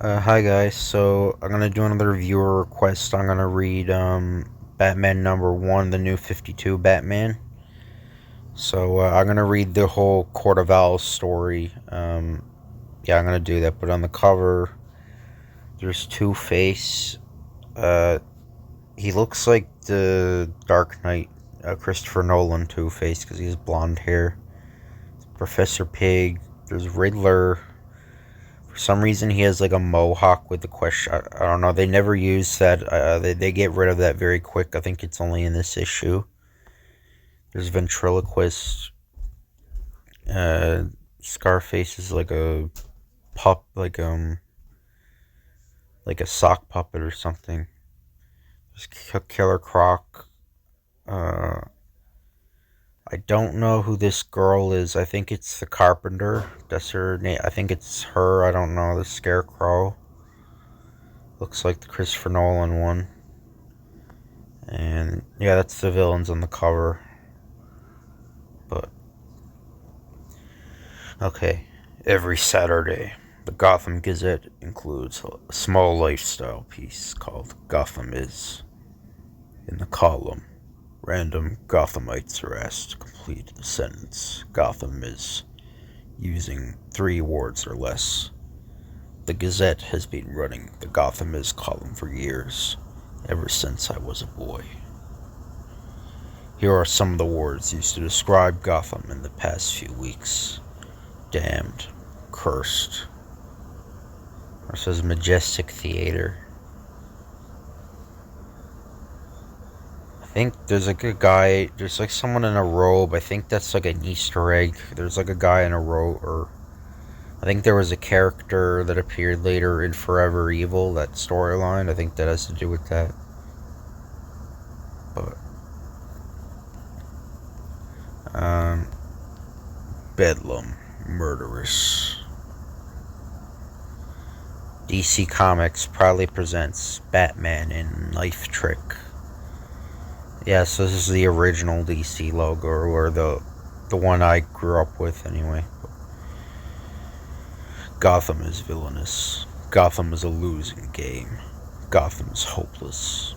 Hi guys. So I'm gonna do another viewer request. I'm gonna read Batman #1, the New 52 Batman. So I'm gonna read the whole Court of Owls story. Yeah, I'm gonna do that. But on the cover, there's Two Face. Uh, he looks like the Dark Knight, Christopher Nolan Two Face, because he has blonde hair. Professor Pig. There's Riddler. For some reason, he has like a mohawk with the question. I don't know. They never use that. They get rid of that very quick. I think it's only in this issue. There's ventriloquist. Uh, Scarface is like a like a sock puppet or something. There's Killer Croc. Uh, I don't know who this girl is. I think it's the Carpenter. That's her name. I think it's her. I don't know. The Scarecrow. Looks like the Christopher Nolan one. And yeah, that's the villains on the cover. But okay, every Saturday, the Gotham Gazette includes a small lifestyle piece called Gotham Is. In the column, random Gothamites are asked to complete the sentence Gotham Is using 3 words or less. The Gazette has been running the Gotham Is column for years, ever since I was a boy. Here are some of the words used to describe Gotham in the past few weeks: damned, cursed. It says Majestic Theater. I think there's like a guy, there's like someone in a robe. I think that's like an Easter egg. There's like a guy in a robe, or I think there was a character that appeared later in Forever Evil, that storyline. I think that has to do with that. But, um, Bedlam, murderous. DC Comics proudly presents Batman in Knife Trick. Yeah, so this is the original DC logo, or the one I grew up with anyway. Gotham is villainous. Gotham is a losing game. Gotham is hopeless.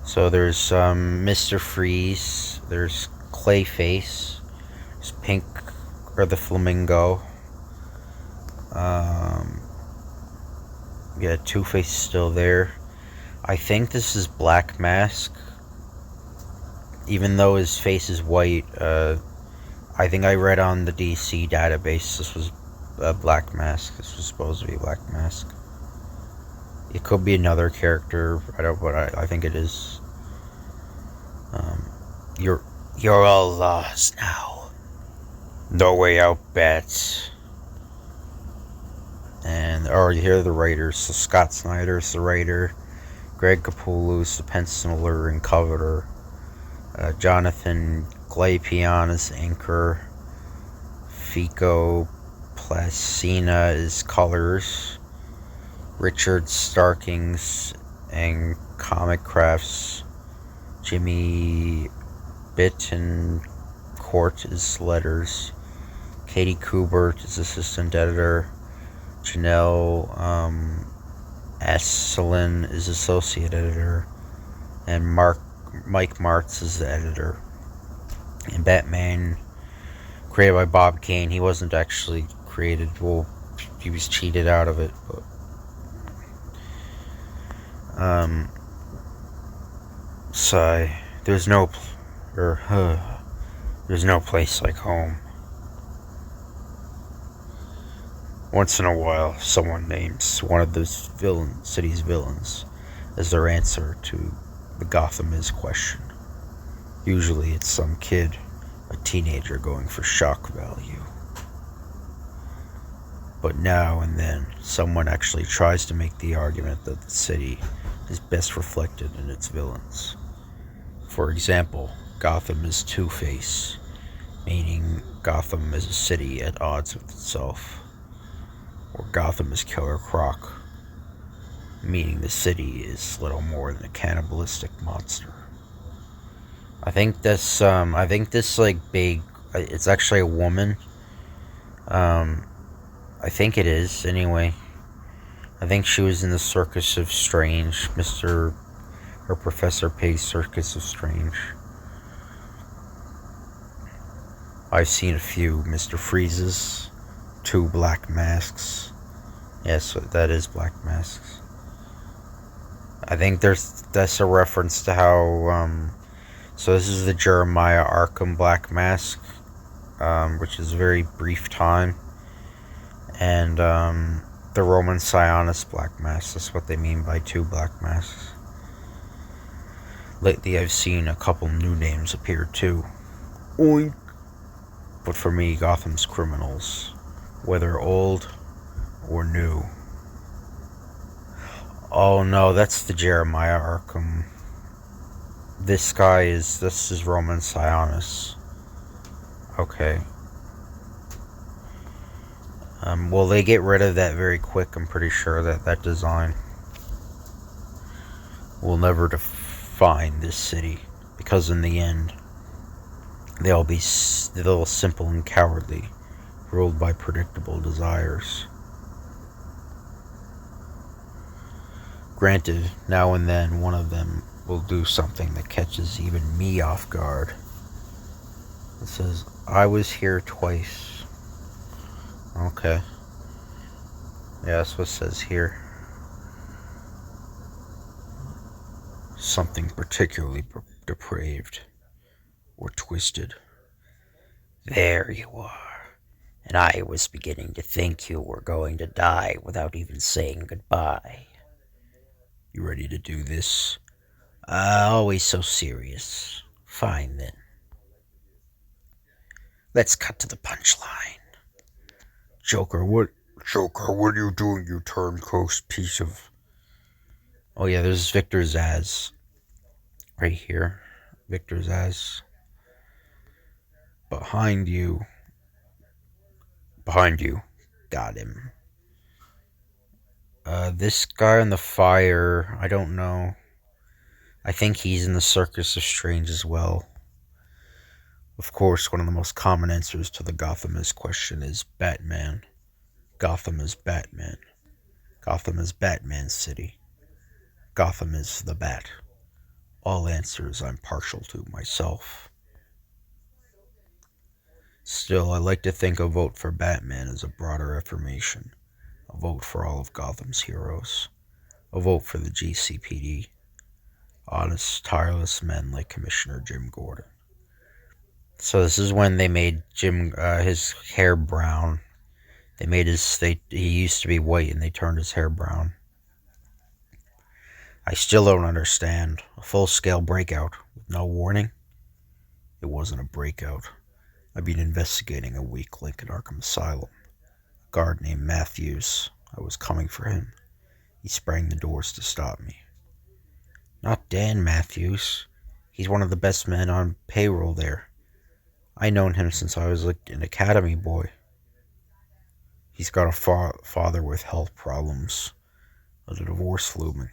So there's Mr. Freeze. There's Clayface. There's Pink, or the Flamingo. Um, yeah, Two Face is still there. I think this is Black Mask, even though his face is white. I think I read on the DC database this was Black Mask. This was supposed to be Black Mask. It could be another character. I don't, but I think it is. Um, you're you're all lost now. No way out, bats. And you hear the writers. So Scott Snyder's the writer. Greg Capullo's the penciler and cover. Jonathan Glapion is anchor. Fico Placina is colors. Richard Starkings and Comic Crafts. Jimmy Bittencourt is letters. Katie Kubert is assistant editor. Janelle Asselin is associate editor. And Mike Martz is the editor. And Batman, created by Bob Kane. He wasn't actually created. Well, he was cheated out of it. But sigh. There's no place like home. Once in a while, someone names one of the city's villains as their answer to the Gotham Is question. Usually, it's some kid, a teenager going for shock value. But now and then, someone actually tries to make the argument that the city is best reflected in its villains. For example, Gotham is Two-Face, meaning Gotham is a city at odds with itself. Or Gotham is Killer Croc, meaning the city is little more than a cannibalistic monster. I think this like big, it's actually a woman. Um, I think it is, anyway. I think she was in the Circus of Strange, Mr. or Professor Pig's Circus of Strange. I've seen a few Mr. Freezes, 2 Black Masks. Yes, that is Black Masks. I think that's a reference to how, so this is the Jeremiah Arkham Black Mask, which is a very brief time, and, the Roman Sionis Black Mask, that's what they mean by 2 Black Masks. Lately I've seen a couple new names appear too. Oink! But for me, Gotham's criminals, whether old or new. Oh no, that's the Jeremiah Arkham. This is Roman Sionis. Okay. Well, they get rid of that very quick. I'm pretty sure that design will never define this city, because in the end, they'll be little simple and cowardly, ruled by predictable desires. Granted, now and then one of them will do something that catches even me off guard. It says, I was here twice. Okay. Yeah, that's what it says here. Something particularly depraved or twisted. There you are. And I was beginning to think you were going to die without even saying goodbye. You ready to do this? Always so serious. Fine then. Let's cut to the punchline. Joker, what are you doing, you turncoat piece of... Oh yeah, there's Victor Zsasz. Right here. Victor Zsasz. Behind you. Got him. This guy on the fire, I don't know. I think he's in the Circus of Strange as well. Of course, one of the most common answers to the Gotham is question is Batman. Gotham is Batman. Gotham is Batman's city. Gotham is the Bat. All answers I'm partial to myself. Still, I like to think a vote for Batman is a broader affirmation. A vote for all of Gotham's heroes. A vote for the GCPD. Honest, tireless men like Commissioner Jim Gordon. So this is when they made his hair brown. He used to be white and they turned his hair brown. I still don't understand. A full-scale breakout with no warning? It wasn't a breakout. I've been investigating a weak link at Arkham Asylum. A guard named Matthews. I was coming for him. He sprang the doors to stop me. Not Dan Matthews. He's one of the best men on payroll there. I known him since I was like an academy boy. He's got a father with health problems. A divorce looming.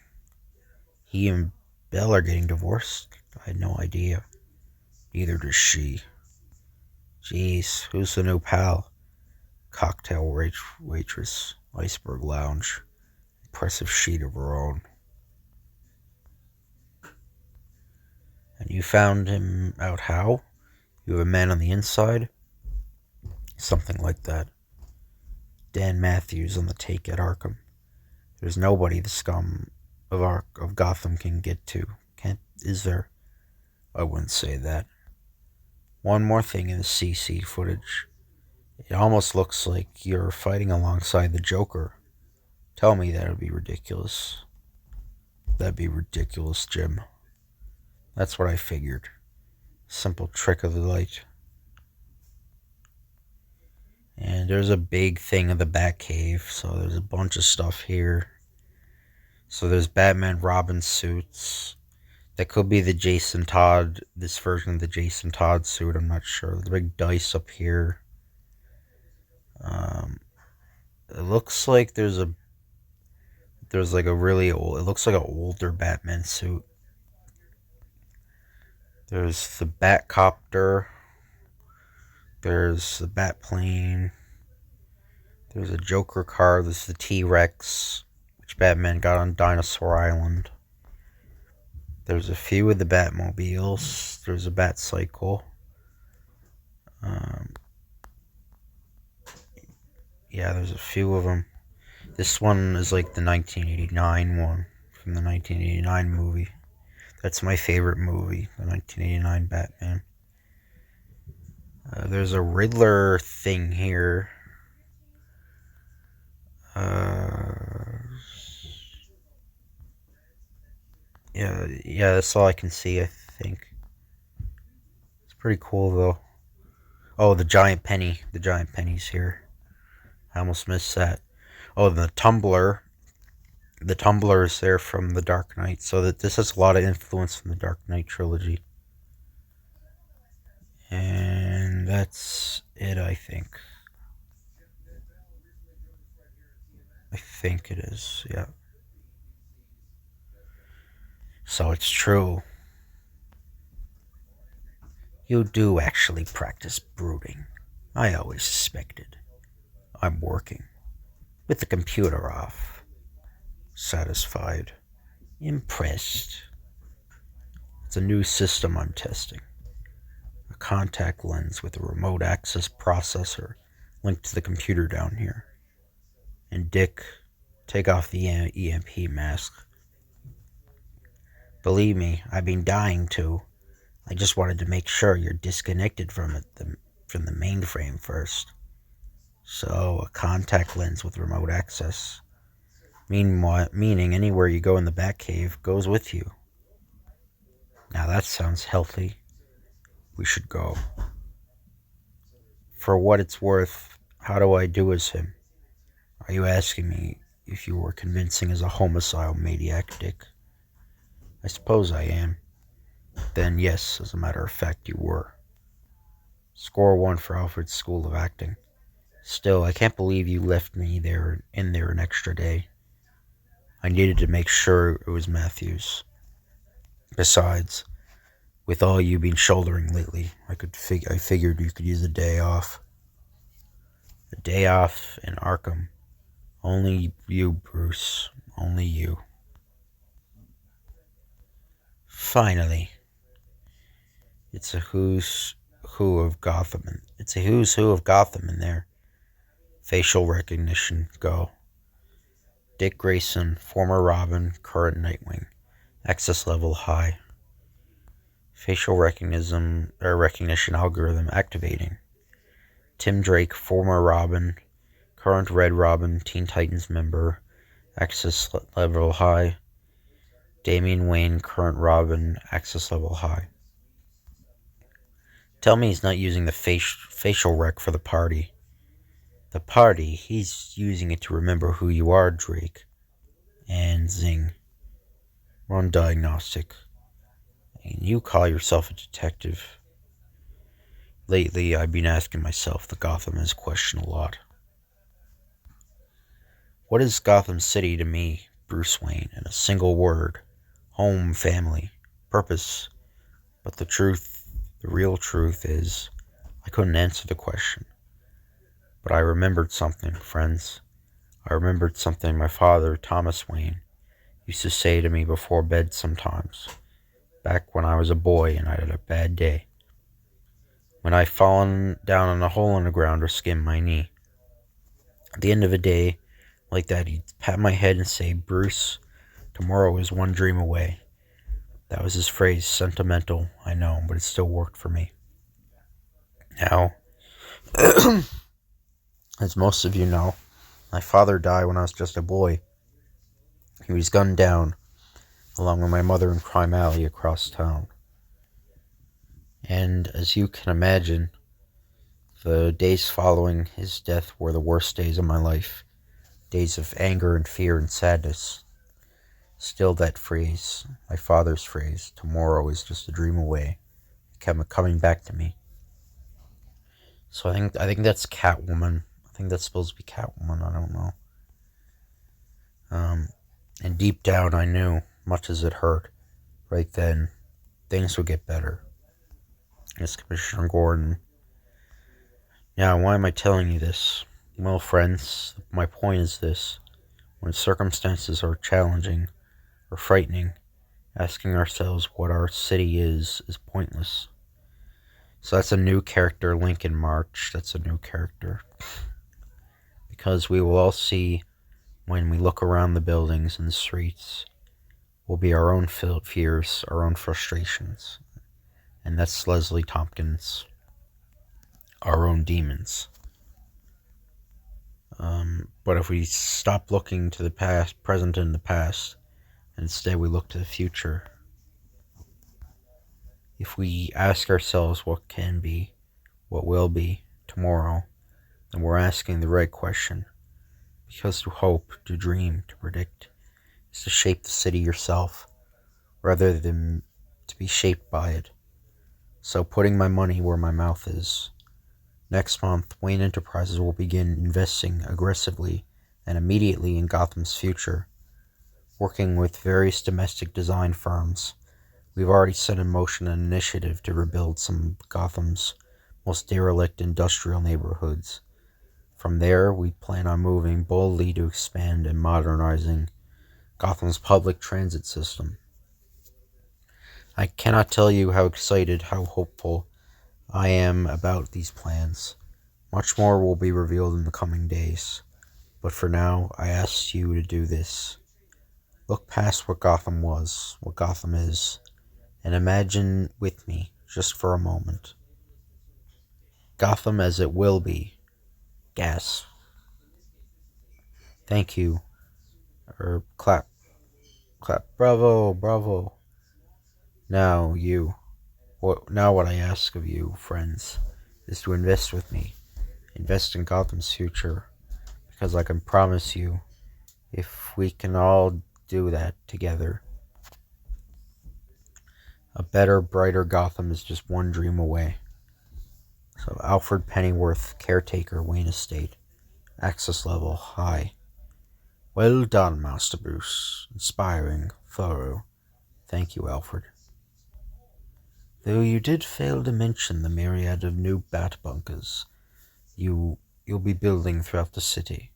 He and Belle are getting divorced? I had no idea. Neither does she. Jeez, who's the new pal? Cocktail waitress, Iceberg Lounge. Impressive sheet of her own. And you found him out how? You have a man on the inside? Something like that. Dan Matthews on the take at Arkham. There's nobody the scum of Gotham can get to. Is there? I wouldn't say that. One more thing in the CC footage. It almost looks like you're fighting alongside the Joker. Tell me that would be ridiculous. That'd be ridiculous, Jim. That's what I figured. Simple trick of the light. And there's a big thing of the Batcave, so there's a bunch of stuff here. So there's Batman Robin suits. That could be the Jason Todd, this version of the Jason Todd suit, I'm not sure. The big dice up here. It looks like there's like a really old, it looks like an older Batman suit. There's the Batcopter. There's the Batplane. There's a Joker car. There's the T-Rex, which Batman got on Dinosaur Island. There's a few of the Batmobiles. There's a Batcycle. Yeah, there's a few of them. This one is like the 1989 one from the 1989 movie. That's my favorite movie, the 1989 Batman. There's a Riddler thing here. Yeah, that's all I can see, I think. It's pretty cool, though. Oh, the giant penny. The giant penny's here. I almost missed that. Oh, the Tumbler. The Tumbler is there from the Dark Knight, so that this has a lot of influence from the Dark Knight trilogy. And that's it, I think. I think it is, yeah. So it's true. You do actually practice brooding. I always suspected. I'm working. With the computer off. Satisfied. Impressed. It's a new system I'm testing. A contact lens with a remote access processor linked to the computer down here. And Dick, take off the EMP mask. Believe me, I've been dying to. I just wanted to make sure you're disconnected from it, from the mainframe first. So, a contact lens with remote access. Meaning anywhere you go in the Batcave goes with you. Now that sounds healthy. We should go. For what it's worth, how do I do as him? Are you asking me if you were convincing as a homicidal maniac, Dick? I suppose I am. Then yes, as a matter of fact, you were. Score 1 for Alfred's School of Acting. Still, I can't believe you left me in there an extra day. I needed to make sure it was Matthews. Besides, with all you've been shouldering lately, I figured you could use a day off. A day off in Arkham. Only you, Bruce. Only you. Finally. It's a who's who of Gotham. It's a who's who of Gotham in there. Facial recognition, go. Dick Grayson, former Robin, current Nightwing. Access level high. Facial recognition algorithm activating. Tim Drake, former Robin, current Red Robin, Teen Titans member. Access level high. Damian Wayne, current Robin, access level high. Tell me he's not using the facial rec for the party. The party, he's using it to remember who you are, Drake. And zing. Run diagnostic. And you call yourself a detective. Lately, I've been asking myself the Gotham is question a lot. What is Gotham City to me, Bruce Wayne, in a single word? Home, family, purpose. But the real truth is, I couldn't answer the question. But I remembered something, friends. I remembered something my father, Thomas Wayne, used to say to me before bed sometimes, back when I was a boy and I had a bad day. When I'd fallen down in a hole in the ground or skinned my knee. At the end of a day like that, he'd pat my head and say, Bruce, tomorrow is one dream away. That was his phrase, sentimental, I know, but it still worked for me. Now, as most of you know, my father died when I was just a boy. He was gunned down, along with my mother in Crime Alley across town. And as you can imagine, the days following his death were the worst days of my life. Days of anger and fear and sadness. Still that phrase, my father's phrase, tomorrow is just a dream away, kept coming back to me. So I think that's Catwoman. I think that's supposed to be Catwoman, I don't know. And deep down I knew, much as it hurt, right then, things would get better. It's Commissioner Gordon. Now, why am I telling you this? Well, friends, my point is this. When circumstances are challenging or frightening, asking ourselves what our city is pointless. So that's a new character, Lincoln March. That's a new character. Because we will all see when we look around the buildings and the streets, will be our own fears, our own frustrations. And that's Leslie Tompkins, our own demons. But if we stop looking to the past, present, and the past, and instead we look to the future, if we ask ourselves what can be, what will be tomorrow, then we're asking the right question. Because to hope, to dream, to predict is to shape the city yourself, rather than to be shaped by it. So putting my money where my mouth is. Next month, Wayne Enterprises will begin investing aggressively and immediately in Gotham's future. Working with various domestic design firms, we've already set in motion an initiative to rebuild some of Gotham's most derelict industrial neighborhoods. From there, we plan on moving boldly to expand and modernizing Gotham's public transit system. I cannot tell you how excited, how hopeful I am about these plans. Much more will be revealed in the coming days. But for now, I ask you to do this. Look past what Gotham was, what Gotham is, and imagine with me, just for a moment, Gotham as it will be. Gasp. Thank you. Or clap. Clap. Bravo, bravo. Now you. What I ask of you, friends, is to invest with me. Invest in Gotham's future. Because I can promise you, if we can all do that together, a better, brighter Gotham is just one dream away. So Alfred Pennyworth, caretaker, Wayne Estate. Access level high. Well done, Master Bruce. Inspiring, thorough. Thank you, Alfred. Though you did fail to mention the myriad of new bat bunkers you'll be building throughout the city.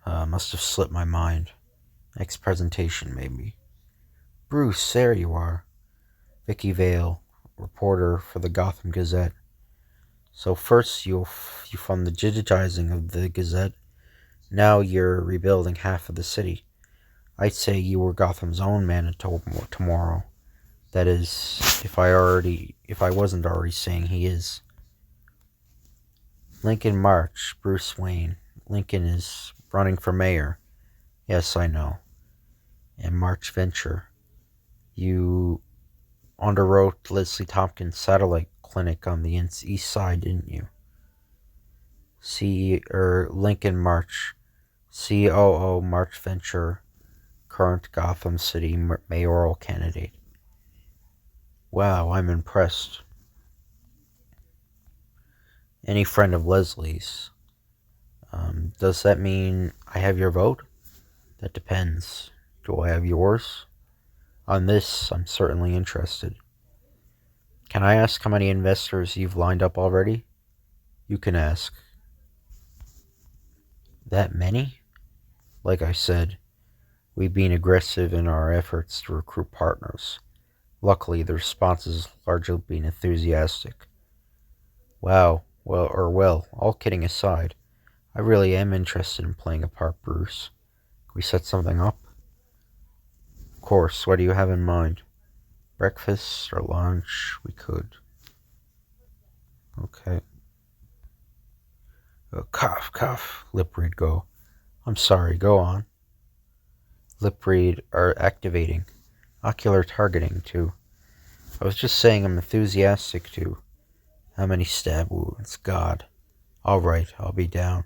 Must have slipped my mind. Next presentation, maybe. Bruce, there you are. Vicky Vale, reporter for the Gotham Gazette. So first you fund the digitizing of the Gazette. Now you're rebuilding half of the city. I'd say you were Gotham's own Manitoba tomorrow. That is, if I wasn't already saying he is. Lincoln March, Bruce Wayne. Lincoln is running for mayor. Yes, I know. And March Venture. You underwrote Leslie Tompkins' satellite clinic on the east side, didn't you? Lincoln March, COO March Venture, current Gotham City mayoral candidate. Wow, I'm impressed. Any friend of Leslie's. Does that mean I have your vote? That depends. Do I have yours? On this, I'm certainly interested. Can I ask how many investors you've lined up already? You can ask. That many? Like I said, we've been aggressive in our efforts to recruit partners. Luckily, the response has largely been enthusiastic. Wow, well, all kidding aside, I really am interested in playing a part, Bruce. Can we set something up? Of course, what do you have in mind? Breakfast or lunch? We could. Okay. Cough. Lip read go. I'm sorry, go on. Lip read are activating. Ocular targeting, too. I was just saying I'm enthusiastic, too. How many stab wounds? God. Alright, I'll be down.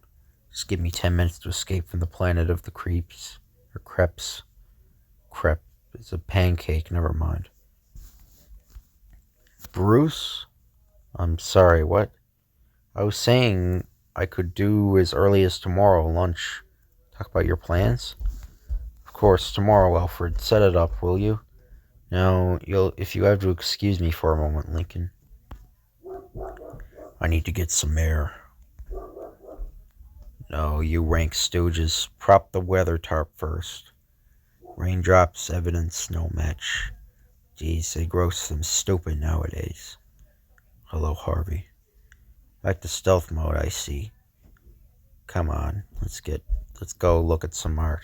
Just give me 10 minutes to escape from the planet of the creeps. Or creps. Crepe is a pancake, never mind. Bruce? I'm sorry, what? I was saying I could do as early as tomorrow, lunch. Talk about your plans? Of course, tomorrow, Alfred. Set it up, will you? No, if you have to excuse me for a moment, Lincoln. I need to get some air. No, you rank stooges. Prop the weather tarp first. Raindrops, evidence, no match. Geez, they grow some stupid nowadays. Hello, Harvey. Back to stealth mode, I see. Come on, let's go look at some art.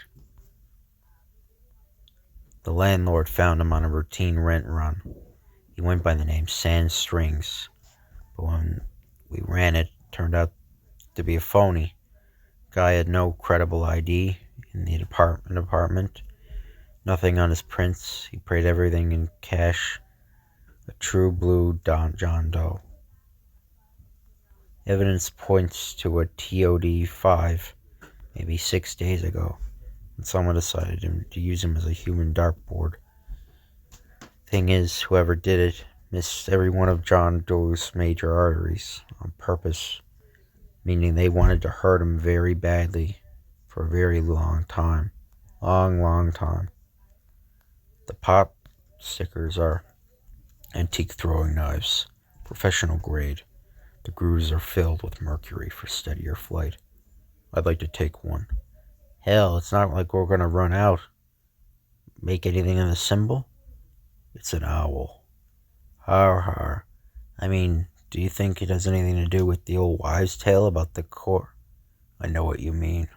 The landlord found him on a routine rent run. He went by the name Sand Strings, but when we ran it turned out to be a phony. Guy had no credible ID in the apartment, nothing on his prints. He paid everything in cash. A true blue John Doe. Evidence points to a TOD 5, maybe 6 days ago, and someone decided to use him as a human dartboard. Thing is, whoever did it missed every one of John Doe's major arteries on purpose, meaning they wanted to hurt him very badly for a very long time. Long time. The pop stickers are antique throwing knives, professional grade. The grooves are filled with mercury for steadier flight. I'd like to take one. Hell, it's not like we're gonna run out. Make anything in the symbol? It's an owl. Har har. I mean, do you think it has anything to do with the old wives' tale about the core? I know what you mean.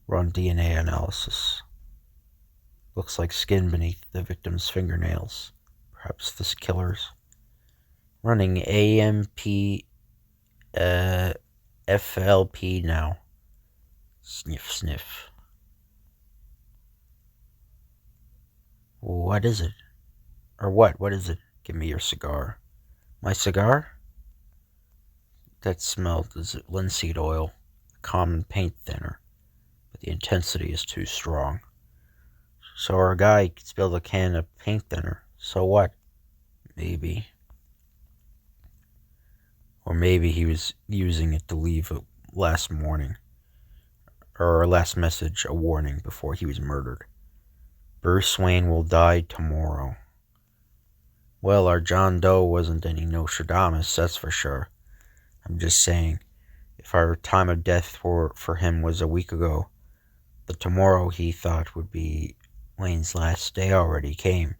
Run DNA analysis. Looks like skin beneath the victim's fingernails. Perhaps this killer's. Running AMP FLP now. Sniff, sniff. What is it? Or what? What is it? Give me your cigar. My cigar? That smelled is linseed oil, a common paint thinner, but the intensity is too strong. So our guy spilled a can of paint thinner. So what? Maybe. Or maybe he was using it to leave a last message, a warning before he was murdered. Bruce Wayne will die tomorrow. Well, our John Doe wasn't any Nostradamus, that's for sure. I'm just saying, if our time of death for him was a week ago, the tomorrow he thought would be Wayne's last day already came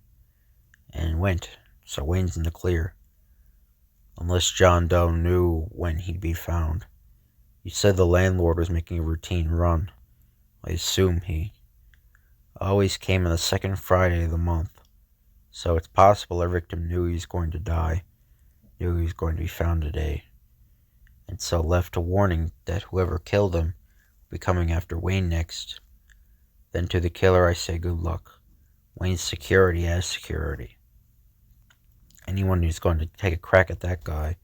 and went, so Wayne's in the clear. Unless John Doe knew when he'd be found. You said the landlord was making a routine run. I assume he always came on the second Friday of the month. So it's possible our victim knew he was going to die, knew he was going to be found today, and so left a warning that whoever killed him would be coming after Wayne next. Then to the killer I say good luck. Wayne's security has security. Anyone who's going to take a crack at that guy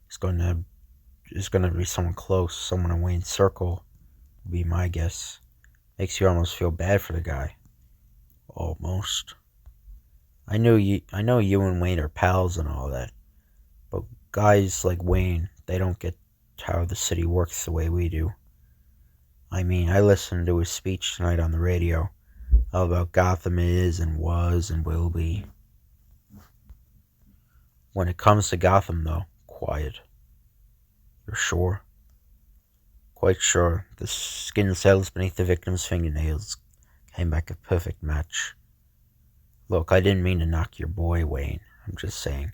is going to be someone close, someone in Wayne's circle, would be my guess. Makes you almost feel bad for the guy. Almost. I know you and Wayne are pals and all that, but guys like Wayne, they don't get how the city works the way we do. I mean, I listened to his speech tonight on the radio, all about Gotham is and was and will be. When it comes to Gotham, though, quiet. You're sure? Quite sure. The skin cells beneath the victim's fingernails came back a perfect match. Look, I didn't mean to knock your boy, Wayne. I'm just saying.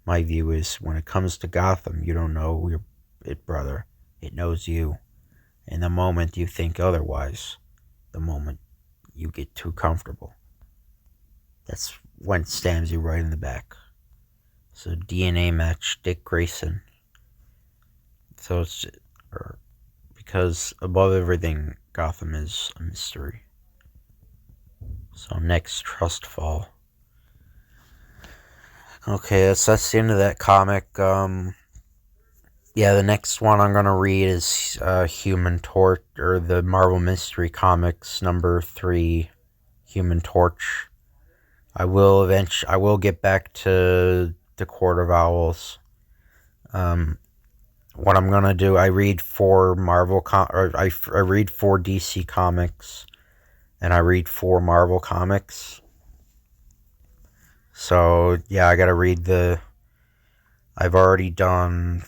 My view is, when it comes to Gotham, you don't know it, brother. It knows you. And the moment you think otherwise, the moment you get too comfortable, that's when it stabs you right in the back. So DNA match Dick Grayson. So it's because above everything, Gotham is a mystery. So next, Trust Fall. Okay, that's the end of that comic. Yeah, the next one I'm gonna read is Human Torch, or the Marvel Mystery Comics #3, Human Torch. I will get back to the Court of Owls. What I'm gonna do, I read 4 I read 4 DC comics, and I read 4 Marvel comics. So yeah, I gotta read I've already done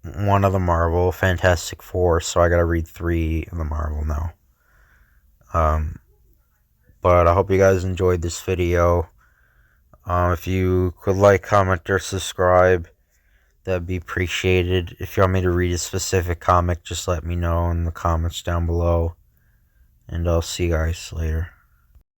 one of the Marvel, Fantastic Four, so I gotta read 3 of the Marvel now. But I hope you guys enjoyed this video. If you could like, comment, or subscribe, that'd be appreciated. If you want me to read a specific comic, just let me know in the comments down below. And I'll see you guys later.